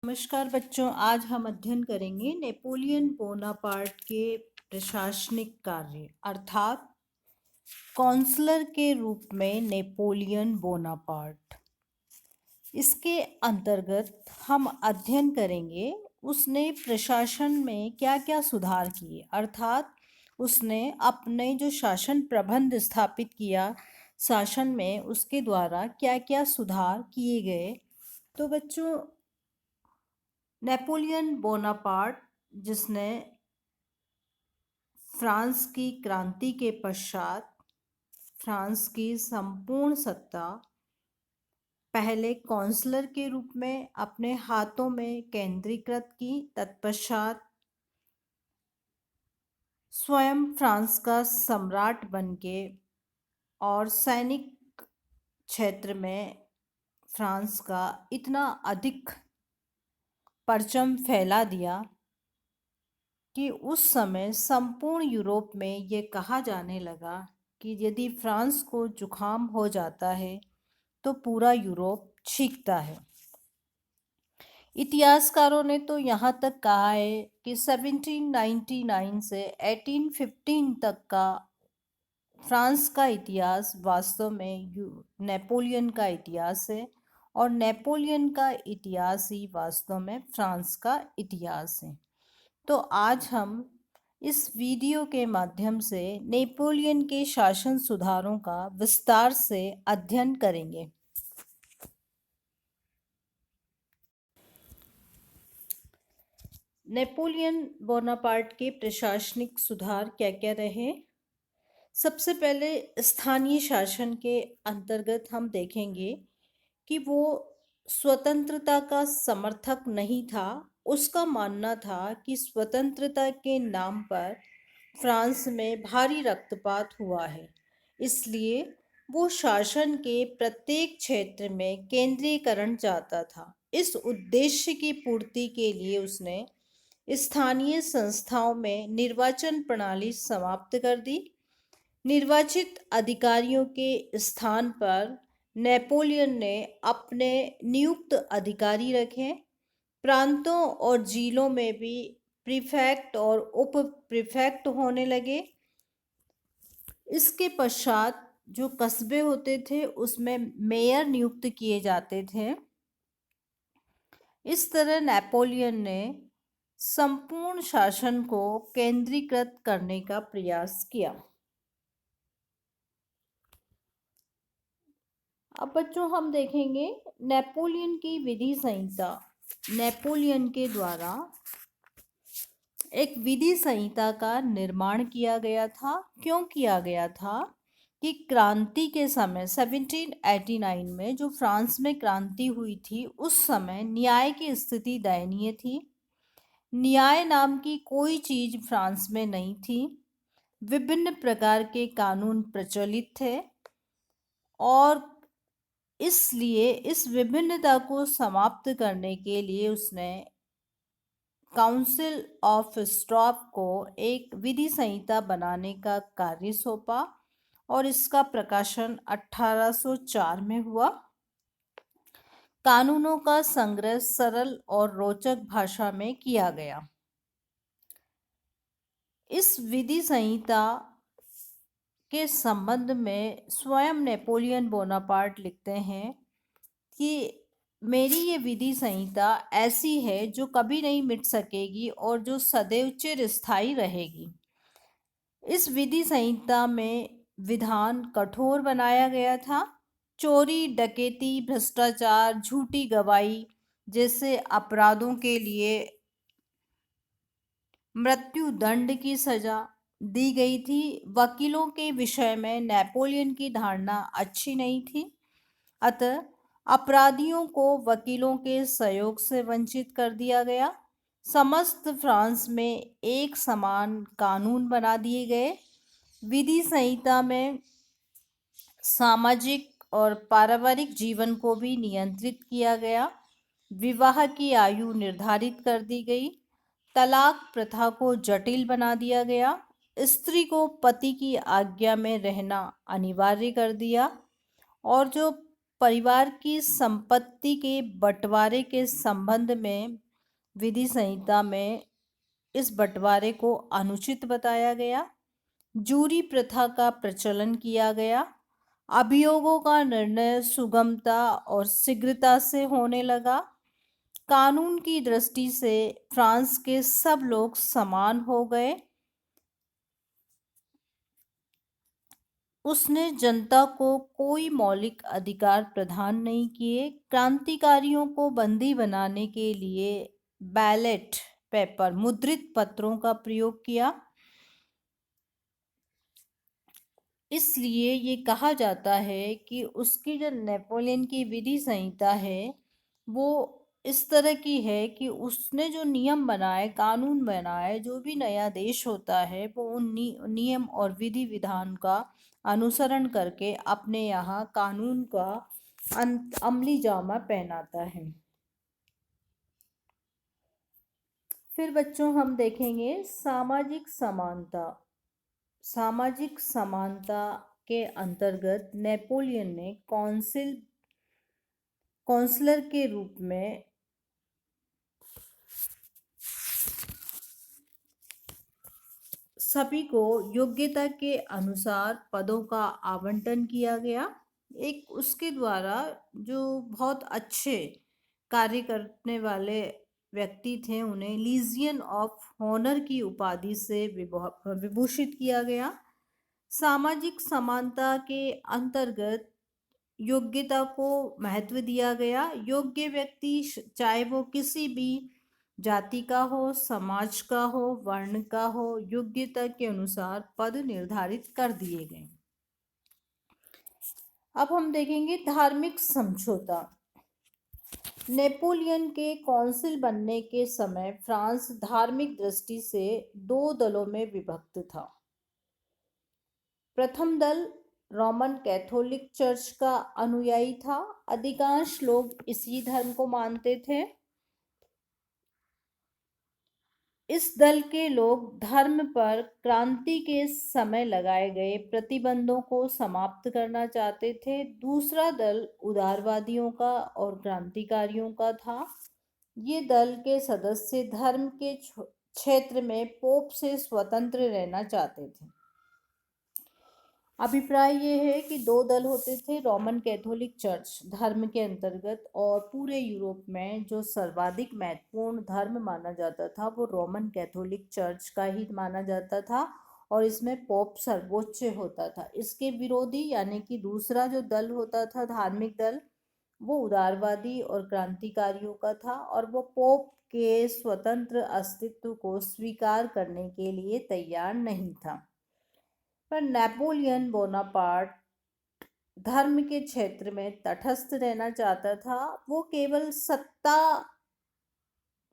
नमस्कार बच्चों, आज हम अध्ययन करेंगे नेपोलियन बोनापार्ट के प्रशासनिक कार्य अर्थात काउंसलर के रूप में नेपोलियन बोनापार्ट। इसके अंतर्गत हम अध्ययन करेंगे उसने प्रशासन में क्या क्या सुधार किए, अर्थात उसने अपने जो शासन प्रबंध स्थापित किया शासन में, उसके द्वारा क्या क्या सुधार किए गए। तो बच्चों, नेपोलियन बोनापार्ट जिसने फ्रांस की क्रांति के पश्चात फ्रांस की संपूर्ण सत्ता पहले काउंसलर के रूप में अपने हाथों में केंद्रीकृत की, तत्पश्चात स्वयं फ्रांस का सम्राट बनके और सैनिक क्षेत्र में फ्रांस का इतना अधिक परचम फैला दिया कि उस समय संपूर्ण यूरोप में ये कहा जाने लगा कि यदि फ्रांस को जुखाम हो जाता है तो पूरा यूरोप छींकता है। इतिहासकारों ने तो यहाँ तक कहा है कि 1799 से 1815 तक का फ्रांस का इतिहास वास्तव में नेपोलियन का इतिहास है और नेपोलियन का इतिहास ही वास्तव में फ्रांस का इतिहास है। तो आज हम इस वीडियो के माध्यम से नेपोलियन के शासन सुधारों का विस्तार से अध्ययन करेंगे। नेपोलियन बोनापार्ट के प्रशासनिक सुधार क्या क्या रहे। सबसे पहले स्थानीय शासन के अंतर्गत हम देखेंगे कि वो स्वतंत्रता का समर्थक नहीं था। उसका मानना था कि स्वतंत्रता के नाम पर फ्रांस में भारी रक्तपात हुआ है, इसलिए वो शासन के प्रत्येक क्षेत्र में केंद्रीकरण चाहता था। इस उद्देश्य की पूर्ति के लिए उसने स्थानीय संस्थाओं में निर्वाचन प्रणाली समाप्त कर दी। निर्वाचित अधिकारियों के स्थान पर नेपोलियन ने अपने नियुक्त अधिकारी रखे। प्रांतों और जिलों में भी प्रीफेक्ट और उप प्रीफेक्ट होने लगे। इसके पश्चात जो कस्बे होते थे उसमें मेयर नियुक्त किए जाते थे। इस तरह नेपोलियन ने संपूर्ण शासन को केंद्रीकृत करने का प्रयास किया। अब बच्चों हम देखेंगे नेपोलियन की विधि संहिता। नेपोलियन के द्वारा एक विधि संहिता का निर्माण किया गया था। क्यों किया गया था कि क्रांति के समय 1789 में जो फ्रांस में क्रांति हुई थी उस समय न्याय की स्थिति दयनीय थी। न्याय नाम की कोई चीज फ्रांस में नहीं थी। विभिन्न प्रकार के कानून प्रचलित थे और इसलिए इस विभिन्नता को समाप्त करने के लिए उसने काउंसिल ऑफ स्टॉप को एक विधि संहिता बनाने का कार्य सौंपा और इसका प्रकाशन 1804 में हुआ। कानूनों का संग्रह सरल और रोचक भाषा में किया गया। इस विधि संहिता के संबंध में स्वयं नेपोलियन बोनापार्ट लिखते हैं कि मेरी ये विधि संहिता ऐसी है जो कभी नहीं मिट सकेगी और जो सदैव चिरस्थायी रहेगी। इस विधि संहिता में विधान कठोर बनाया गया था। चोरी, डकैती, भ्रष्टाचार, झूठी गवाही जैसे अपराधों के लिए मृत्यु दंड की सजा दी गई थी। वकीलों के विषय में नेपोलियन की धारणा अच्छी नहीं थी, अतः अपराधियों को वकीलों के सहयोग से वंचित कर दिया गया। समस्त फ्रांस में एक समान कानून बना दिए गए। विधि संहिता में सामाजिक और पारिवारिक जीवन को भी नियंत्रित किया गया। विवाह की आयु निर्धारित कर दी गई। तलाक प्रथा को जटिल बना दिया गया। स्त्री को पति की आज्ञा में रहना अनिवार्य कर दिया और जो परिवार की संपत्ति के बंटवारे के संबंध में विधि संहिता में इस बंटवारे को अनुचित बताया गया। जूरी प्रथा का प्रचलन किया गया। अभियोगों का निर्णय सुगमता और शीघ्रता से होने लगा। कानून की दृष्टि से फ्रांस के सब लोग समान हो गए। उसने जनता को कोई मौलिक अधिकार प्रदान नहीं किए। क्रांतिकारियों को बंदी बनाने के लिए बैलेट पेपर मुद्रित पत्रों का प्रयोग किया। इसलिए ये कहा जाता है कि उसकी जो नेपोलियन की विधि संहिता है वो इस तरह की है कि उसने जो नियम बनाए, कानून बनाए, जो भी नया देश होता है वो उन नियम और विधि विधान का अनुसरण करके अपने यहाँ कानून का अमली जामा पहनाता है। फिर बच्चों हम देखेंगे सामाजिक समानता। सामाजिक समानता के अंतर्गत नेपोलियन ने काउंसलर के रूप में सभी को योग्यता के अनुसार पदों का आवंटन किया गया। एक उसके द्वारा जो बहुत अच्छे कार्य करने वाले व्यक्ति थे उन्हें लीजियन ऑफ ऑनर की उपाधि से विभूषित किया गया। सामाजिक समानता के अंतर्गत योग्यता को महत्व दिया गया। योग्य व्यक्ति चाहे वो किसी भी जाति का हो, समाज का हो, वर्ण का हो, योग्यता के अनुसार पद निर्धारित कर दिए गए। अब हम देखेंगे धार्मिक समझौता। नेपोलियन के काउंसिल बनने के समय फ्रांस धार्मिक दृष्टि से दो दलों में विभक्त था। प्रथम दल रोमन कैथोलिक चर्च का अनुयायी था। अधिकांश लोग इसी धर्म को मानते थे। इस दल के लोग धर्म पर क्रांति के समय लगाए गए प्रतिबंधों को समाप्त करना चाहते थे। दूसरा दल उदारवादियों का और क्रांतिकारियों का था। ये दल के सदस्य धर्म के क्षेत्र में पोप से स्वतंत्र रहना चाहते थे। अभिप्राय ये है कि दो दल होते थे, रोमन कैथोलिक चर्च धर्म के अंतर्गत, और पूरे यूरोप में जो सर्वाधिक महत्वपूर्ण धर्म माना जाता था वो रोमन कैथोलिक चर्च का ही माना जाता था और इसमें पोप सर्वोच्च होता था। इसके विरोधी यानी कि दूसरा जो दल होता था धार्मिक दल, वो उदारवादी और क्रांतिकारियों का था और वो पोप के स्वतंत्र अस्तित्व को स्वीकार करने के लिए तैयार नहीं था। पर नेपोलियन बोनापार्ट धर्म के क्षेत्र में तटस्थ रहना चाहता था। वो केवल सत्ता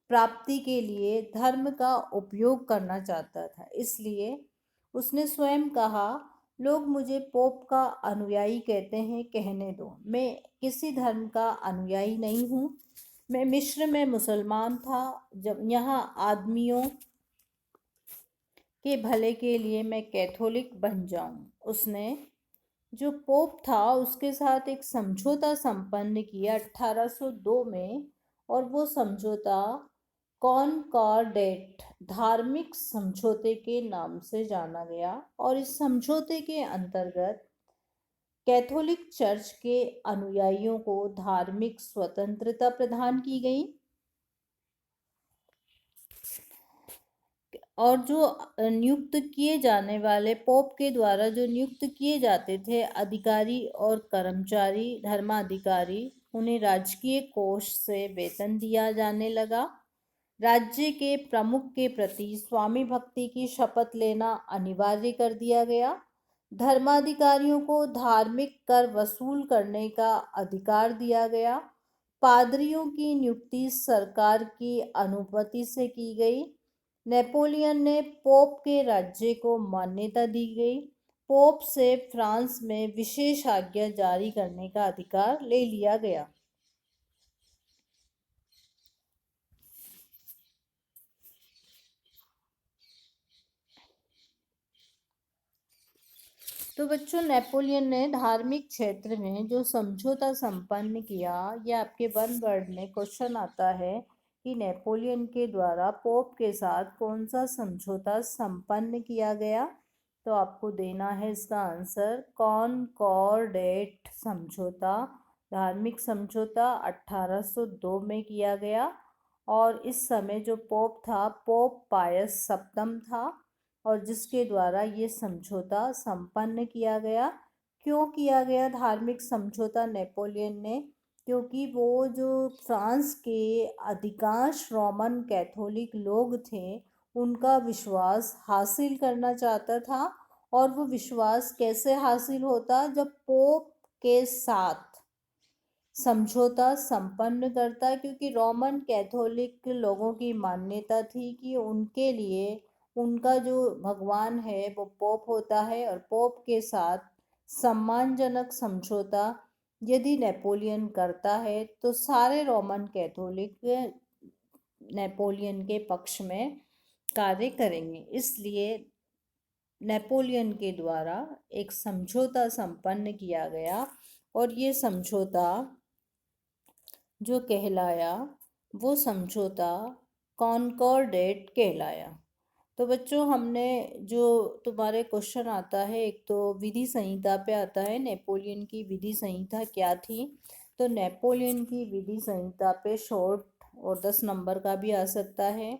प्राप्ति के लिए धर्म का उपयोग करना चाहता था। इसलिए उसने स्वयं कहा, लोग मुझे पोप का अनुयायी कहते हैं, कहने दो, मैं किसी धर्म का अनुयायी नहीं हूँ। मैं मिस्र में मुसलमान था। जब यहाँ आदमियों के भले के लिए मैं कैथोलिक बन जाऊं। उसने जो पोप था उसके साथ एक समझौता संपन्न किया 1802 में, और वो समझौता कॉनकॉर्डेट धार्मिक समझौते के नाम से जाना गया। और इस समझौते के अंतर्गत कैथोलिक चर्च के अनुयायियों को धार्मिक स्वतंत्रता प्रदान की गई और जो नियुक्त किए जाने वाले पोप के द्वारा जो नियुक्त किए जाते थे अधिकारी और कर्मचारी धर्माधिकारी, उन्हें राजकीय कोष से वेतन दिया जाने लगा। राज्य के प्रमुख के प्रति स्वामी भक्ति की शपथ लेना अनिवार्य कर दिया गया। धर्माधिकारियों को धार्मिक कर वसूल करने का अधिकार दिया गया। पादरियों की नियुक्ति सरकार की अनुमति से की गई। नेपोलियन ने पोप के राज्य को मान्यता दी गई। पोप से फ्रांस में विशेष आज्ञा जारी करने का अधिकार ले लिया गया। तो बच्चों, नेपोलियन ने धार्मिक क्षेत्र में जो समझौता संपन्न किया, ये आपके 1 वर्ड में क्वेश्चन आता है कि नेपोलियन के द्वारा पोप के साथ कौन सा समझौता संपन्न किया गया। तो आपको देना है इसका आंसर कॉनकॉर्डेट समझौता। धार्मिक समझौता 1802 में किया गया और इस समय जो पोप था पोप पायस सप्तम था, और जिसके द्वारा ये समझौता संपन्न किया गया। क्यों किया गया धार्मिक समझौता नेपोलियन ने? क्योंकि वो जो फ्रांस के अधिकांश रोमन कैथोलिक लोग थे उनका विश्वास हासिल करना चाहता था। और वो विश्वास कैसे हासिल होता? जब पोप के साथ समझौता संपन्न करता, क्योंकि रोमन कैथोलिक लोगों की मान्यता थी कि उनके लिए उनका जो भगवान है वो पोप होता है, और पोप के साथ सम्मानजनक समझौता यदि नेपोलियन करता है तो सारे रोमन कैथोलिक नेपोलियन के पक्ष में कार्य करेंगे। इसलिए नेपोलियन के द्वारा एक समझौता संपन्न किया गया, और ये समझौता जो कहलाया वो समझौता कॉनकॉर्डेट कहलाया। तो बच्चों, हमने जो तुम्हारे क्वेश्चन आता है, एक तो विधि संहिता पे आता है, नेपोलियन की विधि संहिता क्या थी। तो नेपोलियन की विधि संहिता पे शॉर्ट और 10 नंबर का भी आ सकता है,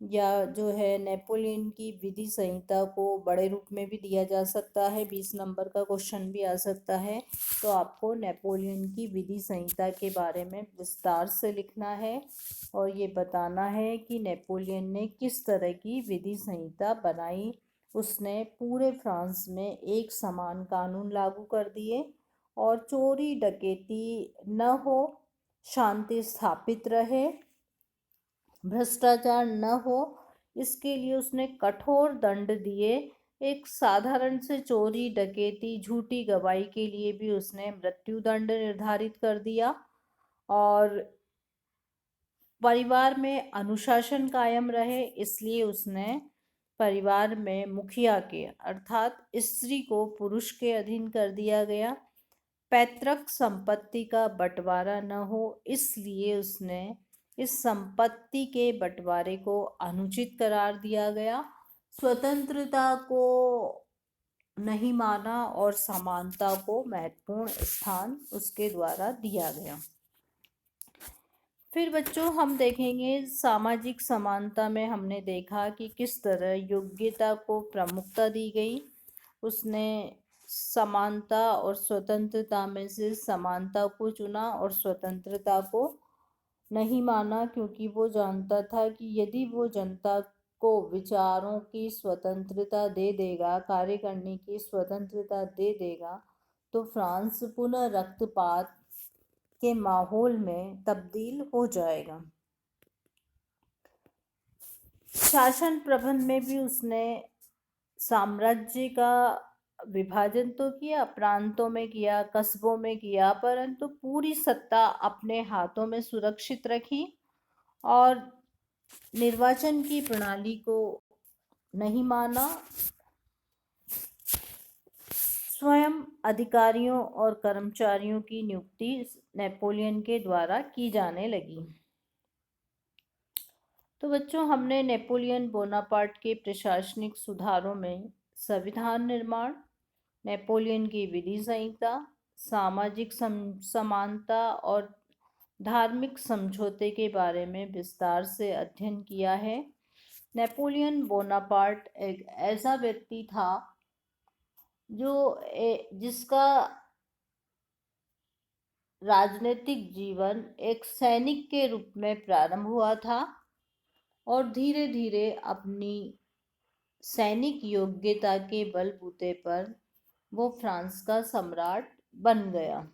या जो है नेपोलियन की विधि संहिता को बड़े रूप में भी दिया जा सकता है, 20 नंबर का क्वेश्चन भी आ सकता है। तो आपको नेपोलियन की विधि संहिता के बारे में विस्तार से लिखना है और ये बताना है कि नेपोलियन ने किस तरह की विधि संहिता बनाई। उसने पूरे फ्रांस में एक समान कानून लागू कर दिए और चोरी डकैती न हो, शांति स्थापित रहे, भ्रष्टाचार न हो, इसके लिए उसने कठोर दंड दिए। एक साधारण से चोरी डकैती झूठी गवाही के लिए भी उसने मृत्युदंड निर्धारित कर दिया। और परिवार में अनुशासन कायम रहे, इसलिए उसने परिवार में मुखिया के अर्थात स्त्री को पुरुष के अधीन कर दिया गया। पैतृक संपत्ति का बंटवारा न हो, इसलिए उसने इस संपत्ति के बंटवारे को अनुचित करार दिया गया। स्वतंत्रता को नहीं माना और समानता को महत्वपूर्ण स्थान उसके द्वारा दिया गया। फिर बच्चों, हम देखेंगे सामाजिक समानता में हमने देखा कि किस तरह योग्यता को प्रमुखता दी गई। उसने समानता और स्वतंत्रता में से समानता को चुना और स्वतंत्रता को नहीं माना, क्योंकि वो जानता था कि यदि वो जनता को विचारों की स्वतंत्रता दे देगा, कार्य करने की स्वतंत्रता दे देगा, तो फ्रांस पुनः रक्तपात के माहौल में तब्दील हो जाएगा। शासन प्रबंध में भी उसने साम्राज्य का विभाजन तो किया, प्रांतों में किया, कस्बों में किया, परंतु पूरी सत्ता अपने हाथों में सुरक्षित रखी और निर्वाचन की प्रणाली को नहीं माना। स्वयं अधिकारियों और कर्मचारियों की नियुक्ति नेपोलियन के द्वारा की जाने लगी। तो बच्चों, हमने नेपोलियन बोनापार्ट के प्रशासनिक सुधारों में संविधान निर्माण, नेपोलियन की विधि संहिता, सामाजिक समानता और धार्मिक समझौते के बारे में विस्तार से अध्ययन किया है। नेपोलियन बोनापार्ट एक ऐसा व्यक्ति था जिसका राजनीतिक जीवन एक सैनिक के रूप में प्रारंभ हुआ था और धीरे धीरे अपनी सैनिक योग्यता के बलबूते पर वो फ्रांस का सम्राट बन गया।